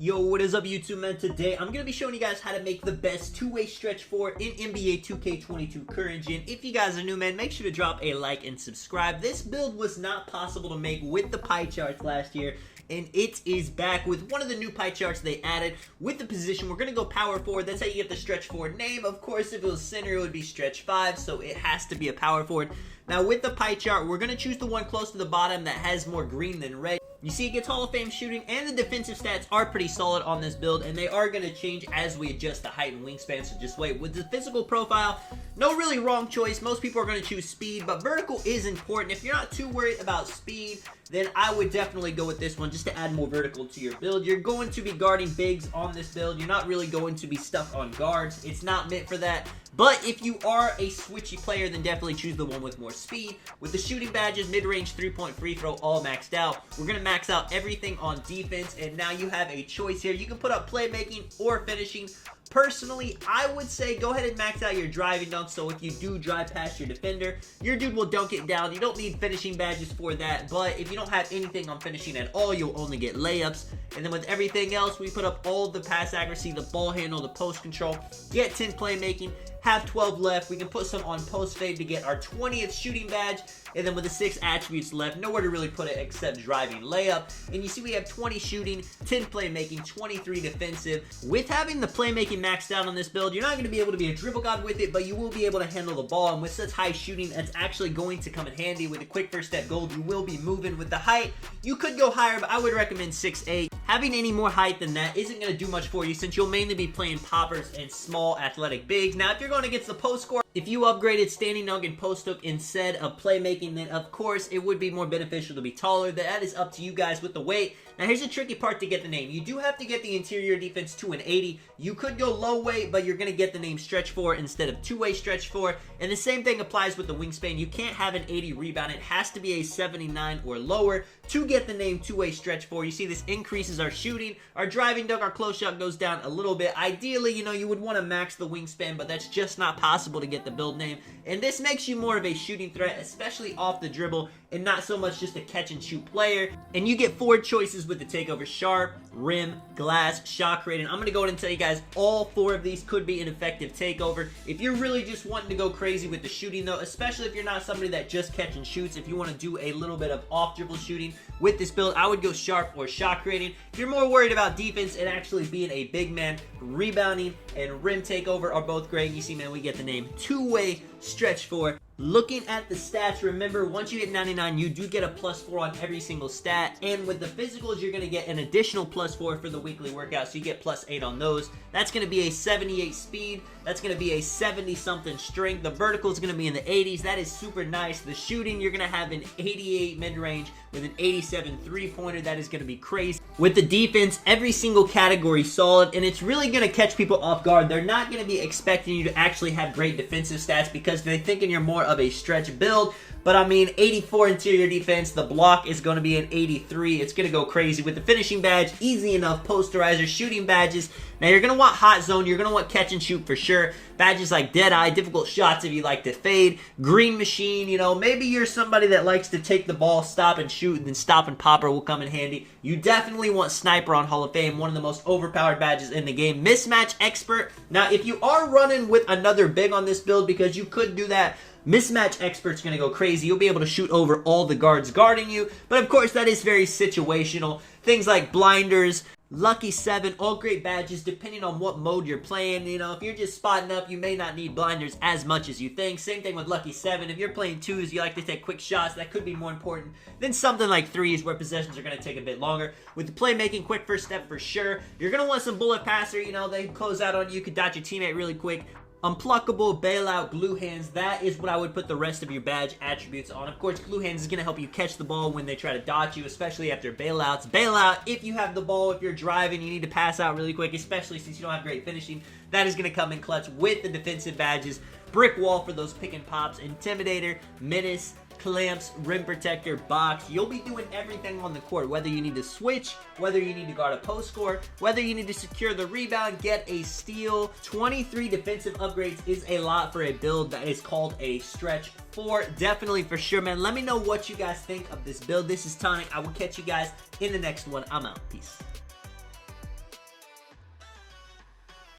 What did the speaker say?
Yo, what is up YouTube, man? Today I'm going to be showing you guys how to make the best two-way stretch 4 in NBA 2K22 current gen. If you guys are new, man, make sure to drop a like and subscribe. This build was not possible to make with the pie charts last year, and it is back with one of the new pie charts they added with the position. We're going to go power forward. That's how you get the stretch 4 name. Of course, if it was center, it would be stretch 5, so it has to be a power forward. Now, with the pie chart, we're going to choose the one close to the bottom that has more green than red. You see, it gets Hall of Fame shooting, and the defensive stats are pretty solid on this build, and they are going to change as we adjust the height and wingspan, so just wait. With the physical profile, no really wrong choice. Most people are going to choose speed, but vertical is important. If you're not too worried about speed, then I would definitely go with this one just to add more vertical to your build. You're going to be guarding bigs on this build. You're not really going to be stuck on guards. It's not meant for that. But if you are a switchy player, then definitely choose the one with more speed. With the shooting badges, mid-range, three-point free throw, all maxed out. We're going to max out everything on defense, and now you have a choice here. You can put up playmaking or finishing. Personally, I would say go ahead and max out your driving dunk, so if you do drive past your defender, your dude will dunk it down. You don't need finishing badges for that, but if you don't have anything on finishing at all, you'll only get layups. And then with everything else, we put up all the pass accuracy, the ball handle, the post control, get 10 playmaking, have 12 left. We can put some on post fade to get our 20th shooting badge, and then with the 6 attributes left, nowhere to really put it except driving layup. And you see we have 20 shooting, 10 playmaking, 23 defensive. With having the playmaking maxed out on this build, you're not going to be able to be a dribble god with it, but you will be able to handle the ball. And with such high shooting, that's actually going to come in handy. With a quick first step gold, you will be moving. With the height, you could go higher, but I would recommend 6'8". Having any more height than that isn't going to do much for you, since you'll mainly be playing poppers and small athletic bigs. Now, if you're going against the post score, if you upgraded standing dunk and post hook instead of playmaking, then of course it would be more beneficial to be taller. That is up to you guys with the weight. Now, here's the tricky part to get the name. You do have to get the interior defense to an 80. You could go low weight, but you're going to get the name stretch 4 instead of two-way stretch 4. And the same thing applies with the wingspan. You can't have an 80 rebound. It has to be a 79 or lower to get the name two-way stretch 4. You see, this increases our shooting. Our driving dunk, our close shot goes down a little bit. Ideally, you know, you would want to max the wingspan, but that's just not possible to get the build name. And this makes you more of a shooting threat, especially off the dribble, and not so much just a catch and shoot player. And you get 4 choices with the Takeover: sharp, rim, glass, shot creating. I'm going to go ahead and tell you guys all 4 of these could be an effective Takeover. If you're really just wanting to go crazy with the shooting though, especially if you're not somebody that just catch and shoots, if you want to do a little bit of off dribble shooting with this build, I would go sharp or shot creating. If you're more worried about defense and actually being a big man, rebounding and rim Takeover are both great. You see, man, we get the name two-way stretch 4. Looking at the stats, remember, once you hit 99, you do get a +4 on every single stat. And with the physicals, you're going to get an additional +4 for the weekly workout, so you get +8 on those. That's going to be a 78 speed. That's going to be a 70-something strength. The vertical is going to be in the 80s. That is super nice. The shooting, you're going to have an 88 mid-range with an 87 three-pointer. That is going to be crazy. With the defense, every single category solid, and it's really going to catch people off guard. They're not going to be expecting you to actually have great defensive stats because they're thinking you're more of a stretch build. But I mean, 84 interior defense, the block is going to be an 83. It's going to go crazy. With the finishing badge, easy enough. Posterizer, shooting badges. Now, you're going to want hot zone. You're going to want catch and shoot for sure. Badges like dead eye, difficult shots if you like to fade. Green machine, you know, maybe you're somebody that likes to take the ball, stop and shoot, and then stop and popper will come in handy. You definitely want sniper on Hall of Fame, one of the most overpowered badges in the game. Mismatch expert. Now, if you are running with another big on this build, because you could do that, Mismatch Expert's going to go crazy. You'll be able to shoot over all the guards guarding you. But of course, that is very situational. Things like blinders, Lucky 7, all great badges depending on what mode you're playing. You know, if you're just spotting up, you may not need blinders as much as you think. Same thing with Lucky 7. If you're playing 2s, you like to take quick shots, that could be more important than something like 3s where possessions are going to take a bit longer. With the playmaking, quick first step for sure. You're going to want some bullet passer. You know, they close out on you. You could dodge your teammate really quick. Unpluckable, bailout, glue hands, that is what I would put the rest of your badge attributes on. Of course, glue hands is going to help you catch the ball when they try to dodge you, especially after bailouts. Bailout, if you have the ball, if you're driving, you need to pass out really quick, especially since you don't have great finishing. That is going to come in clutch with the defensive badges. Brick wall for those pick and pops. Intimidator, menace, clamps, rim protector, box. You'll be doing everything on the court, whether you need to switch, whether you need to guard a post score, whether you need to secure the rebound, get a steal. 23 defensive upgrades is a lot for a build that is called a stretch 4. Definitely for sure, man. Let me know what you guys think of this build. This is Tonic. I will catch you guys in the next one. I'm out. Peace.